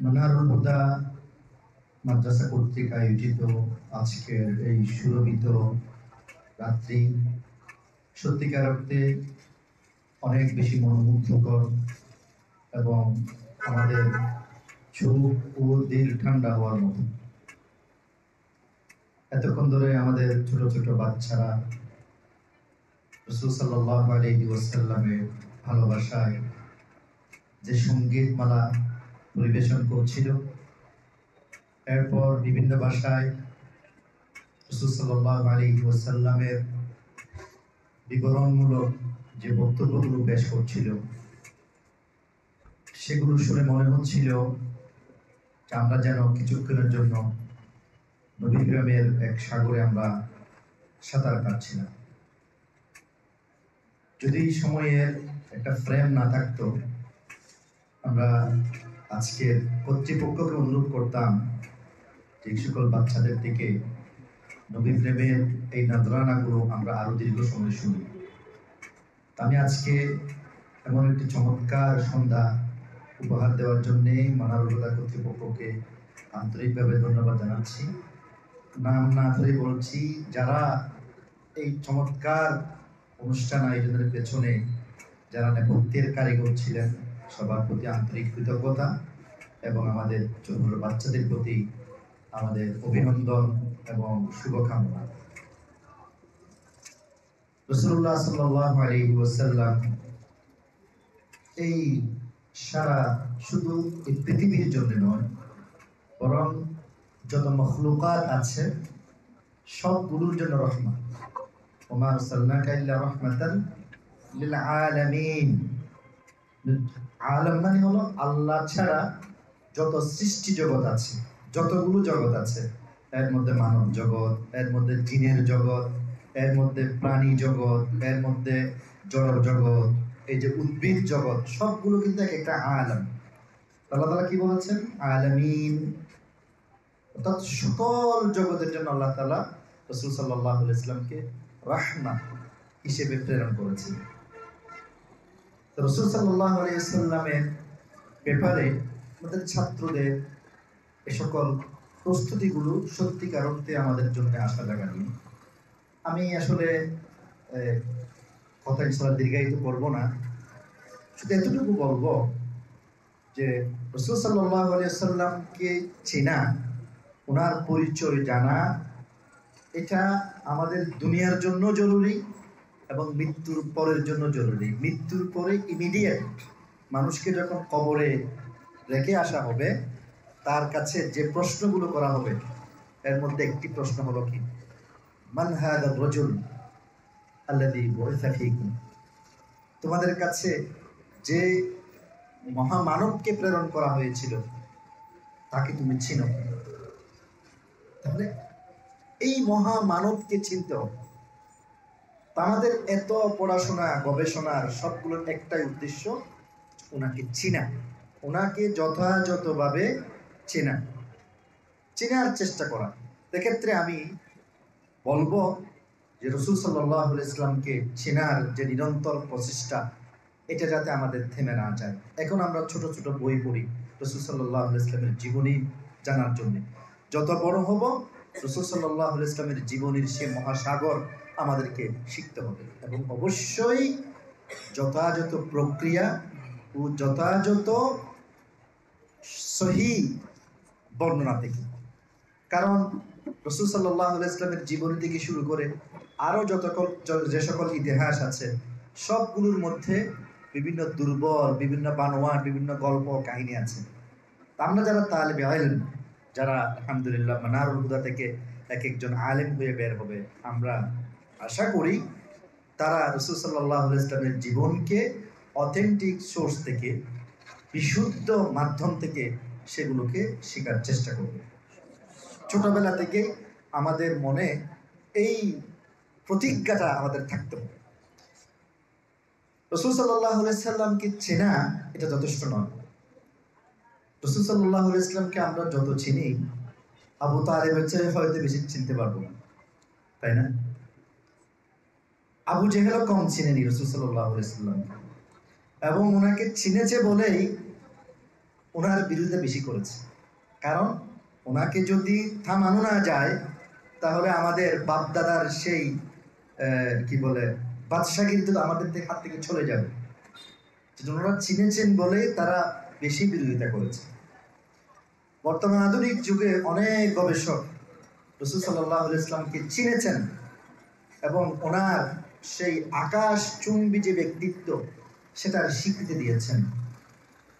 মানারুল হুদা মাদ্রাসা কর্তৃক আয়োজিত আজকের এই সুরভিত রাত্রি সত্যিকার অর্থে অনেক বেশি মনোমুগ্ধকর এবং আমাদের চোখ ও দিল ঠান্ডা হওয়ার মতো। এতক্ষণ ধরে আমাদের ছোট ছোট বাচ্চারা রাসূল সাল্লাল্লাহু আলাইহি ওয়াসাল্লামের ভালোবাসায় যে সঙ্গীত মালা পরিবেশন করছিল, এরপর বিভিন্ন ভাষায় রাসূল সাল্লাল্লাহু আলাইহি ওয়াসাল্লামের বিবরণমূলক যে বক্তব্যগুলো পেশ করছিল, সেগুলো শুনে মনে হচ্ছিল যে আমরা যেন কিছুক্ষণের জন্য নবী প্রেমের এক সাগরে আমরা সাঁতার কাটছিলাম। যদি সময়ের একটা ফ্রেম না থাকতো, আমরা আজকের কর্তৃপক্ষকে অনুরোধ করতাম যে সকল বাচ্চাদের থেকে নবী প্রেমের এই নাজরানাগুলো আমরা আরো দীর্ঘ সময় শুনি। আমি আজকে এমন একটি চমৎকার সন্ধ্যা উপহার দেওয়ার জন্যে মানারুল হুদা কর্তৃপক্ষকে আন্তরিকভাবে ধন্যবাদ জানাচ্ছি। নাম না ধরে বলছি, যারা এই চমৎকার অনুষ্ঠান আয়োজনের পেছনে যারা নেপথ্যের কারিগর ছিলেন, সবার প্রতি আন্তরিক কৃতজ্ঞতা এবং আমাদের ছোট বাচ্চাদের প্রতি আমাদের অভিনন্দন এবং শুভকামনা। রাসূলুল্লাহ সাল্লাল্লাহু আলাইহি ওয়াসাল্লাম এই সারা শুধু এই পৃথিবীর জন্য নয়, বরং যত মখলুকাত আছে সবগুলোর জন্য রহমত। ওমা আরসালনাকা ইল্লা রাহমাতান লিল আলামিন। আলম মানে হলো আল্লাহ ছাড়া যত সৃষ্টি জগৎ আছে, যতগুলো জগৎ আছে, এর মধ্যে মানব জগৎ, এর মধ্যে জিনের জগৎ, এর মধ্যে প্রাণী জগৎ, এর মধ্যে জড় জগৎ, এই যে উদ্ভিদ জগৎ, সবগুলো কিন্তু এক একটা আলম। আল্লাহ তাআলা কি বলেছেন? আলামিন। অর্থাৎ সকল জগতের জন্য আল্লাহ তাআলা রাসূল সাল্লাল্লাহু আলাইহি ওয়াসাল্লামকে রাহমাত হিসেবে প্রেরণ করেছেন। রাসূল সাল্লাল্লাহু আলাইহি ওয়াসাল্লামের ব্যাপারে আমাদের ছাত্রদের এ সকল প্রস্তুতিগুলো সত্যিকার অর্থে আমাদের জন্য আশা জাগানি। আমি আসলে কথা ইনশাআল্লাহ দীর্ঘায়িত করব না, শুধু এতটুকু বলবো যে রাসূল সাল্লাল্লাহু আলাইহি ওয়াসাল্লামকে চেনা, ওনার পরিচয় জানা, এটা আমাদের দুনিয়ার জন্য জরুরি এবং মৃত্যুর পরের জন্য জরুরি। মৃত্যুর পরে ইমিডিয়েট মানুষকে যখন কবরে রেখে আসা হবে, তার কাছে যে প্রশ্নগুলো করা হবে, এর মধ্যে একটি প্রশ্ন হলো কি, মান হাদা রাজুল আল্লাযী বুইসা ফীকুম। তোমাদের কাছে যে মহামানবকে প্রেরণ করা হয়েছিল, তাকে তুমি চিনো? তাহলে এই মহামানবকে চিনতে হবে। আমাদের এত পড়াশোনা গবেষণার সবগুলোর একটাই উদ্দেশ্য, ওনাকে চিনা, ওনাকে যথাযথভাবে চেনা, চেনার চেষ্টা করা। এক্ষেত্রে আমি বলবো যে রাসূল সাল্লাল্লাহু আলাইহি ওয়াসাল্লামকে চেনার যে নিরন্তর প্রচেষ্টা, এটা যাতে আমাদের থেমে না যায়। এখন আমরা ছোট ছোট বই পড়ি রাসূল সাল্লাল্লাহু আলাইহি ওয়াসাল্লামের জীবনী জানার জন্য। যত বড় হব, রাসূল সাল্লাল্লাহু আলাইহি ওয়াসাল্লামের জীবনীর সে মহাসাগর আমাদেরকে শিখতে হবে এবং অবশ্যই যথাযথ প্রক্রিয়া ও যথাযথ সহি বর্ণনা থেকে। কারণ রাসূল সাল্লাল্লাহু আলাইহি ওয়াসাল্লামের জীবনী থেকে শুরু করে আরও যে সকল ইতিহাস আছে, সবগুলোর মধ্যে বিভিন্ন দুর্বল, বিভিন্ন বানোয়াট, বিভিন্ন গল্প কাহিনী আছে। আমরা যারা তালিবে ইলম, যারা আলহামদুলিল্লাহ মানারুল হুদা থেকে এক একজন আলেম হয়ে বের হবে, আমরা আশা করি তারা রাসূল সাল্লাল্লাহু আলাইহি ওয়াসাল্লামের জীবনকে অথেন্টিক সোর্স থেকে, বিশুদ্ধ মাধ্যম থেকে সেগুলোকে শেখার চেষ্টা করবে। ছোটবেলা থেকে আমাদের মনে এই প্রতিজ্ঞাটা আমাদের থাকতে হবে। রাসূল সাল্লাল্লাহু আলাইহি ওয়াসাল্লামকে চেনা এটা যথেষ্ট নয়। রাসূল সাল্লাল্লাহু আলাইহি ওয়াসাল্লামকে আমরা যত চিনি, আবু তালেবের চেয়ে হয়তো বেশি চিনতে পারবো না, তাই না? আবু জেহেলও কম চিনেনি রাসূল সাল্লাল্লাহু আলাইহি ওয়াসাল্লামকে, এবং ওনাকে চিনেছে বলেই ওনার বিরুদ্ধে বেশি করেছে। কারণ ওনাকে যদি থামানো না যায় তাহলে আমাদের বাপদাদার সেই কি বলে বাদশাগিরি তো আমাদের হাত থেকে চলে যাবে। ওনারা চিনেছেন বলে তারা বেশি বিরোধিতা করেছে। বর্তমান আধুনিক যুগে অনেক গবেষক রাসূল সাল্লাল্লাহু আলাইহি ওয়াসাল্লামকে চিনেছেন এবং ওনার সেই আকাশচুম্বী যে ব্যক্তিত্ব সেটার স্বীকৃতি দিয়েছেন।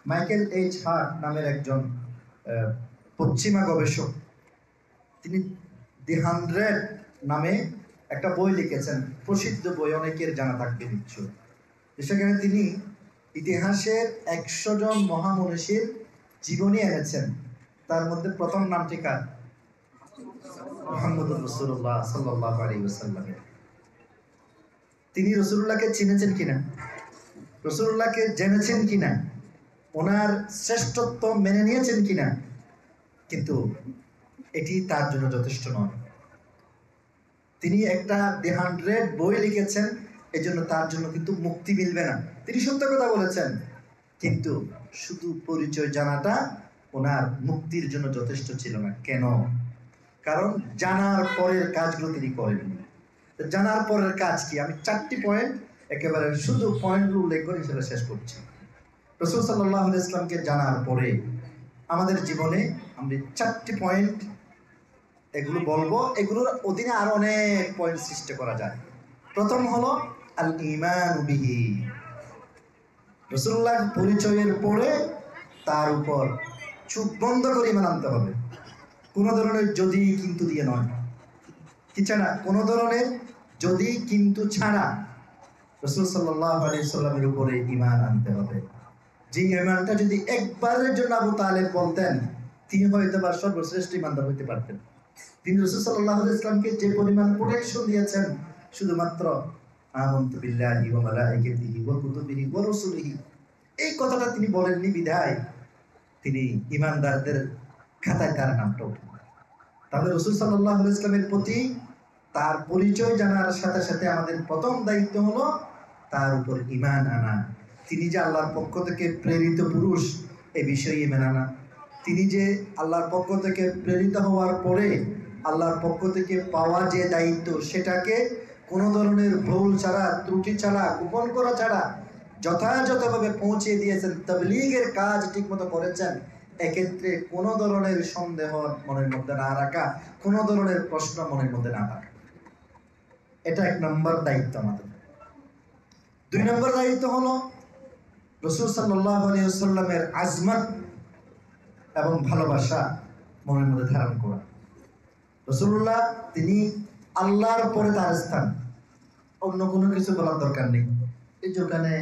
মাইকেল এইচ হার্ট নামের একজন পশ্চিমা গবেষক, তিনি দি 100 নামে একটা বই লিখেছেন, প্রসিদ্ধ বই, অনেকের জানা থাকবে নিশ্চয়। সেখানে তিনি ইতিহাসের 100 জন মহামনীষীর জীবনী এনেছেন। তার মধ্যে প্রথম নামটি কার? মুহাম্মদুর রাসূলুল্লাহ সাল্লাল্লাহু আলাইহি ওয়াসাল্লাম। তিনি রাসূলুল্লাহকে চিনেছেন কিনা, রাসূলুল্লাহকে জেনেছেন কিনা, ওনার শ্রেষ্ঠত্ব মেনে নিয়েছেন কিনা, কিন্তু এটি তার জন্য যথেষ্ট নয়। তিনি একটা দি 100 বই লিখেছেন, এজন্য তার জন্য কিন্তু মুক্তি মিলবে না। তিনি সত্য কথা বলেছেন, কিন্তু শুধু পরিচয় জানাটা ওনার মুক্তির জন্য যথেষ্ট ছিল না। কেন? কারণ জানার পরের কাজগুলো তিনি করেননি। জানার পরের কাজ কি? আমি 4টি পয়েন্ট একেবারে শুধু পয়েন্টগুলো উল্লেখ করে সেটা শেষ করছি। রাসূল সাল্লাল্লাহু আলাইহি ওয়াসাল্লামকে জানার পরে আমাদের জীবনে আমরা 4টি পয়েন্ট এগুলো বলবো, এগুলোর অধীনে আরো অনেক পয়েন্ট সৃষ্টি করা যায়। প্রথম হলো আল ঈমান বিহি, রাসূলুল্লাহর পরিচয়ের পরে তার উপর চোখ বন্ধ করে ঈমান আনতে হবে। কোনো ধরনের যদি কিন্তু দিয়ে নয়, কি ছাড়া? কোনো ধরনের যদি কিন্তু ছাড়া রাসূল সাল্লাল্লাহু আলাইহি ওয়াসাল্লামের উপরে ঈমান আনতে হবে। যে ঈমানটা যদি একবারের জন্য আবু তালেব বলতেন, তিনি হয়তো বা সর্বশ্রেষ্ঠ ঈমানদার হইতে পারতেন। তিনি রাসূল সাল্লাল্লাহু আলাইহি ওয়াসাল্লামকে যে পরিমাণ প্রোটেকশন দিয়েছেন, শুধুমাত্র আমানতু বিল্লাহি ওয়া মালাইকাতিহি ওয়া কুতুবিহি ওয়া রাসূলিহি, এই কথাটা তিনি বলেননি বিধায় তিনি ঈমানদারদের খাতায় তার নামটা উঠে। তাহলে রাসূল সাল্লাল্লাহু আলাইহি ওয়াসাল্লামের প্রতি তার পরিচয় জানার সাথে সাথে আমাদের প্রথম দায়িত্ব হলো তার উপর ঈমান আনা। তিনি যে আল্লাহর পক্ষ থেকে প্রেরিত পুরুষ, এ বিষয়ে ঈমান আনা। তিনি যে আল্লাহর পক্ষ থেকে প্রেরিত হওয়ার পরে আল্লাহর পক্ষ থেকে পাওয়া যে দায়িত্ব, সেটাকে কোনো ধরনের ভুল ছাড়া, ত্রুটি ছাড়া, গোপন করা ছাড়া যথাযথভাবে পৌঁছে দিয়েছেন। তাবলীগের কাজ ঠিকমতো করেছেন। এক্ষেত্রে কোনো ধরনের সন্দেহ মনের মধ্যে না রাখা, কোনো ধরনের প্রশ্ন মনের মধ্যে না রাখা, এটা 1 নম্বর দায়িত্ব আমাদের। 2 নম্বর দায়িত্ব হলো রাসূল সাল্লাল্লাহু আলাইহি ওয়াসাল্লামের আজমত এবং ভালোবাসা মনের মধ্যে ধারণ করা। রাসূলুল্লাহ তিনি আল্লাহর পরে তার স্থান, অন্য কোনো কিছু বলার দরকার নেই। এই যে ওখানে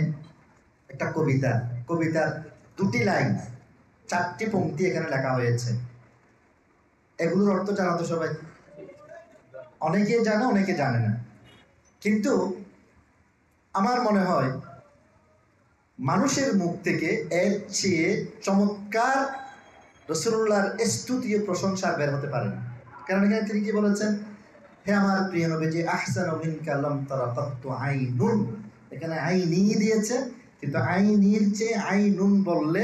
একটা কবিতার 2টি লাইন, 4টি পংক্তি এখানে লেখা হয়েছে। এগুলোর অর্থ জানা তো সবাই, অনেকে জানে অনেকে জানে না। কিন্তু আমার মনে হয় মানুষের মুখ থেকে এর চেয়ে চমৎকার রাসূলুল্লাহর স্তুতি প্রশংসা বের হতে পারে না। কারণ এখানে তিনি কি বলেছেন? হে আমার প্রিয় নবীজি, আহসানু মিনকা লাম তারা কাত্তু আইনুন। এখানে আইনি দিয়েছে, কিন্তু আইনির চেয়ে আইনুন বললে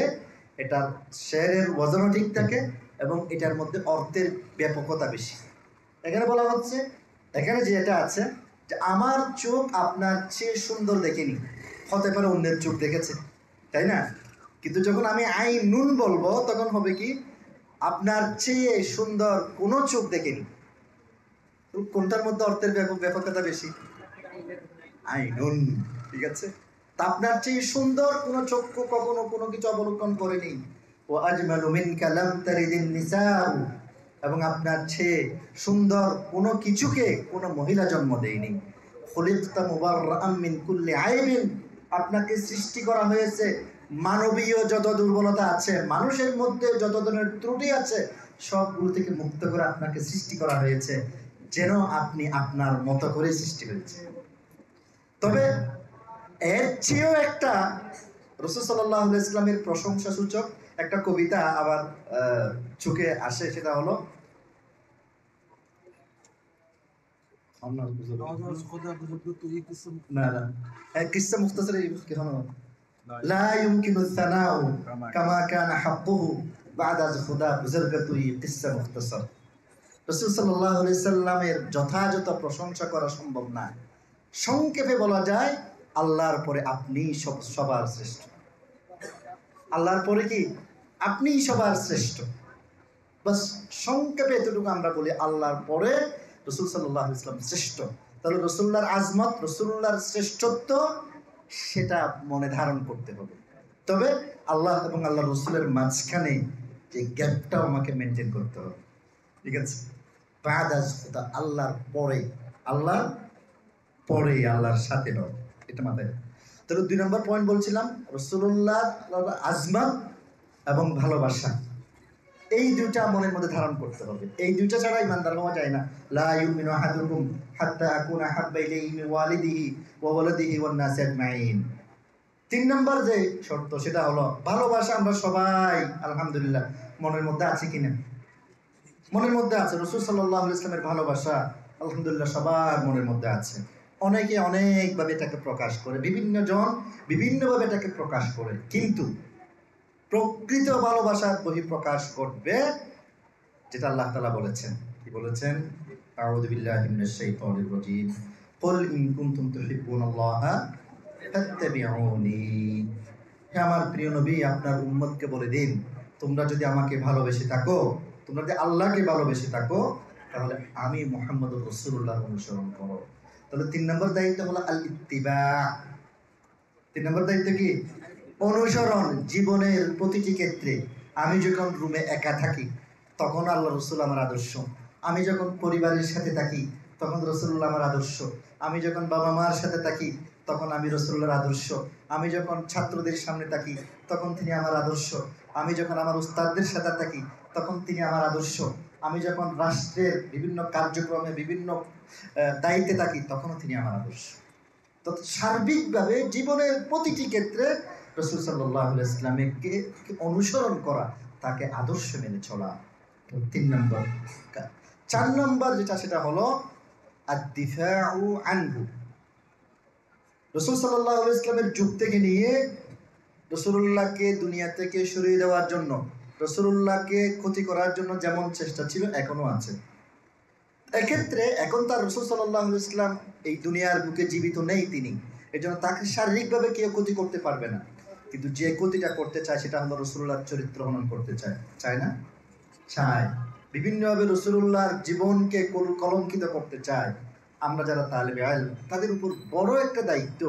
এটার শেরের ওজনও ঠিক থাকে এবং এটার মধ্যে অর্থের ব্যাপকতা বেশি। এখানে বলা হচ্ছে, এখানে যে এটা আছে যে আমার চোখ আপনার চেয়ে সুন্দর দেখেনি, হতে পারে অন্যের চোখ দেখেছে, তাই না? কিন্তু যখন আমি আইনুন বলবো তখন হবে কি, আপনার চেয়ে সুন্দর কোনো চোখ দেখেনি। কোনটার মধ্যে অর্থের ব্যাপকতা বেশি? আইনুন, ঠিক আছে? তা আপনার চেয়ে সুন্দর কোনো চক্ষু কখনো কোনো কিছু অবলোকন করেনি। ও আজমালু মিনকা লাম তারিদিন নিসাউ, এবং আপনার চেয়ে সুন্দর কোনো কিছুকে কোনো মহিলা জন্ম দেয়নি। খুলিকতা মুবাররাআম মিন কুল্লি আইবিন, আপনাকে সৃষ্টি করা হয়েছে মানবীয় যত দুর্বলতা আছে, মানুষের মধ্যে যত ধরনের ত্রুটি আছে, সবগুলো থেকে মুক্ত করে আপনাকে সৃষ্টি করা হয়েছে, যেন আপনি আপনার মতো করে সৃষ্টি হয়েছে। তবে এর চেয়েও একটা রাসূল সাল্লাল্লাহু আলাইহি ওয়াসাল্লামের প্রশংসা সূচক একটা কবিতা আবার চোখে আসে, সেটা হলো কিসসা মুখতাসার। লা ইউমকিনু সানাউ কামা কানা হাক্কুহু বা'দা খুদা বুজুরগাতুই কিসসা মুখতাসার। রাসূল সাল্লাল্লাহু আলাইহি সাল্লামের যথাযথ প্রশংসা করা সম্ভব না। সংক্ষেপে বলা যায় আল্লাহর পরে আপনিই সবার শ্রেষ্ঠ। আল্লাহর পরে কি আপনিই সবার শ্রেষ্ঠ। বাস সংক্ষেপে এতটুকু আমরা বলি আল্লাহর পরে রাসূল সাল্লাল্লাহু আলাইহি ওয়াসাল্লাম শ্রেষ্ঠ। তাহলে রাসূলুল্লাহর আজমত, রাসূলুল্লাহর শ্রেষ্ঠত্ব সেটা মনে ধারণ করতে হবে। তবে আল্লাহ এবং আল্লাহ রাসূলের মাঝখানে যে গ্যাপটাও আমাকে মেনটেন করতে হবে। ঠিক আছে, বাদাস খুদা আল্লাহর পরে, আল্লাহর পরে, আল্লাহর সাথে নয়, এটা মাথায়। তাহলে 2 নম্বর পয়েন্ট বলছিলাম রাসূলুল্লাহ আজমত এবং ভালোবাসা, এই দুইটা মনের মধ্যে ধারণ করতে হবে। এই দুইটা ছাড়া ইমানদার হওয়া যায় না। লা ইউমিনু আহাদুকুম হাত্তা আকুনা হাব্বা ইলাইহি মিন ওয়ালিদিহি ওয়া ওয়ালাদিহি ওয়ান নাসি আজমাইন। 3 নম্বর যে শর্ত সেটা হলো ভালোবাসা। আমরা সবাই আলহামদুলিল্লাহ মনের মধ্যে আছে কিনা? মনের মধ্যে আছে। রাসূল সাল্লাল্লাহু আলাইহি ওয়াসাল্লামের ভালোবাসা আলহামদুলিল্লাহ সবার মনের মধ্যে আছে। অনেকে অনেকভাবে এটাকে প্রকাশ করে, বিভিন্ন জন বিভিন্নভাবে এটাকে প্রকাশ করে, কিন্তু প্রকৃত ভালোবাসার বহিঃপ্রকাশ ঘটবে যেটা আল্লাহ তাআলা বলেছেন। কি বলেছেন? আউযু বিল্লাহি মিনাশ শাইতানির রাজীম, কুল ইন কুনতুম তুহিব্বুনাল্লাহা ফাত্তাবিউনি। হে আমার প্রিয় নবী, আপনার উম্মতকে বলে দিন, তোমরা যদি আমাকে ভালোবেসে থাকো, তোমরা যদি আল্লাহকে ভালোবেসে থাকো, তাহলে আমি মুহাম্মদুর রাসূলুল্লাহর অনুসরণ করো। তাহলে 3 নম্বর দায়িত্ব হলো আল ইত্তিবা। 3 নম্বর দায়িত্ব কি? অনুসরণ। জীবনের প্রতিটি ক্ষেত্রে আমি যখন রুমে একা থাকি তখন আল্লাহ রাসূল আমার আদর্শ। আমি যখন পরিবারের সাথে থাকি তখন রাসূলুল্লাহ আমার আদর্শ। আমি যখন বাবা মার সাথে থাকি তখন আমি রাসূলুল্লাহর আদর্শ। আমি যখন ছাত্রদের সামনে থাকি তখন তিনি আমার আদর্শ। আমি যখন আমার উস্তাদদের সাথে থাকি তখন তিনি আমার আদর্শ। আমি যখন রাষ্ট্রের বিভিন্ন কার্যক্রমে বিভিন্ন দায়িত্বে থাকি তখনও তিনি আমার আদর্শ। তো সার্বিকভাবে জীবনের প্রতিটি ক্ষেত্রে রাসূল সাল্লাল্লাহু আলাইহি ওয়াসাল্লামকে অনুসরণ করা, তাকে আদর্শ মেনে চলা। 3 নম্বর। 4 নম্বর যেটা সেটা হলো আদ-দিফাউ আনহু। রাসূল সাল্লাল্লাহু আলাইহি ওয়াসাল্লামের যুগ থেকে নিয়ে রাসূলুল্লাহকে দুনিয়া থেকে সরিয়ে দেওয়ার জন্য, রাসূলুল্লাহকে ক্ষতি করার জন্য যেমন চেষ্টা ছিল এখনো আছে। এক্ষেত্রে এখন তার রাসূল সাল্লাল্লাহু আলাইহি ওয়াসাল্লাম এই দুনিয়ার বুকে জীবিত নেই তিনি, এজন্য তাকে শারীরিকভাবে কেউ ক্ষতি করতে পারবে না। কিন্তু যে ক্ষতিটা করতে চায় সেটা হলো রাসূলুল্লাহর চরিত্র হনন করতে চায়। চায় না? চায়। বিভিন্নভাবে রাসূলুল্লাহর জীবনকে কলঙ্কিত করতে চায়। আমরা যারা তালেবে ইলম তাদের উপর বড় একটা দায়িত্ব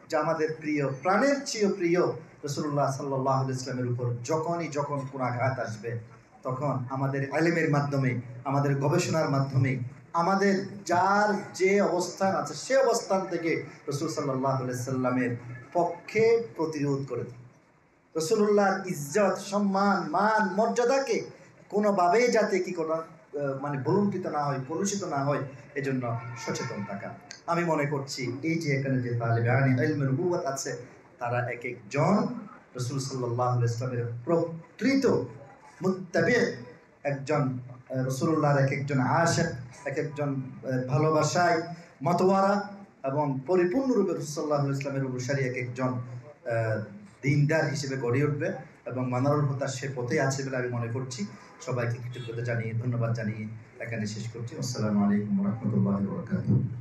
যে আমাদের প্রিয়, প্রাণের চেয়ে প্রিয় রাসূলুল্লাহ সাল্লাল্লাহু আলাইহি ওয়াসাল্লামের উপর যখন কোন আঘাত আসবে তখন আমাদের ইলমের মাধ্যমে, আমাদের গবেষণার মাধ্যমে, আমাদের যার যে অবস্থান আছে সে অবস্থান থেকে রাসূল সাল্লাল্লাহু আলাইহি ওয়াসাল্লামের পক্ষে প্রতিরোধ করে দেয়। রাসূলুল্লাহর ইজ্জত, সম্মান, মান, মর্যাদাকে কোনোভাবেই যাতে কি কোনো ভুলুণ্ঠিত না হয়, কলুষিত না হয়, এজন্য সচেতন থাকা। আমি মনে করছি এই যে এখানে যে তালেবে ইলমের নবুয়ত আছে তারা এক একজন রাসূল সাল্লাল্লাহু আলাইহি ওয়াসাল্লামের প্রকৃত মুত্তাবি, একজন রাসূলুল্লাহর এক একজন আশিক, এক একজন ভালোবাসায় মতওয়ারা এবং পরিপূর্ণরূপে রাসূল সাল্লাল্লাহু আলাইহি ওয়াসাল্লামের অনুসারী এক একজন দিনদার হিসেবে গড়ে উঠবে এবং মানারুল হুদা সে পথে আছে বলে আমি মনে করছি। সবাইকে কৃতজ্ঞতা জানিয়ে, ধন্যবাদ জানিয়ে এখানে শেষ করছি। আসসালামু আলাইকুম ওয়া রাহমাতুল্লাহি ওয়া বারাকাতুহু।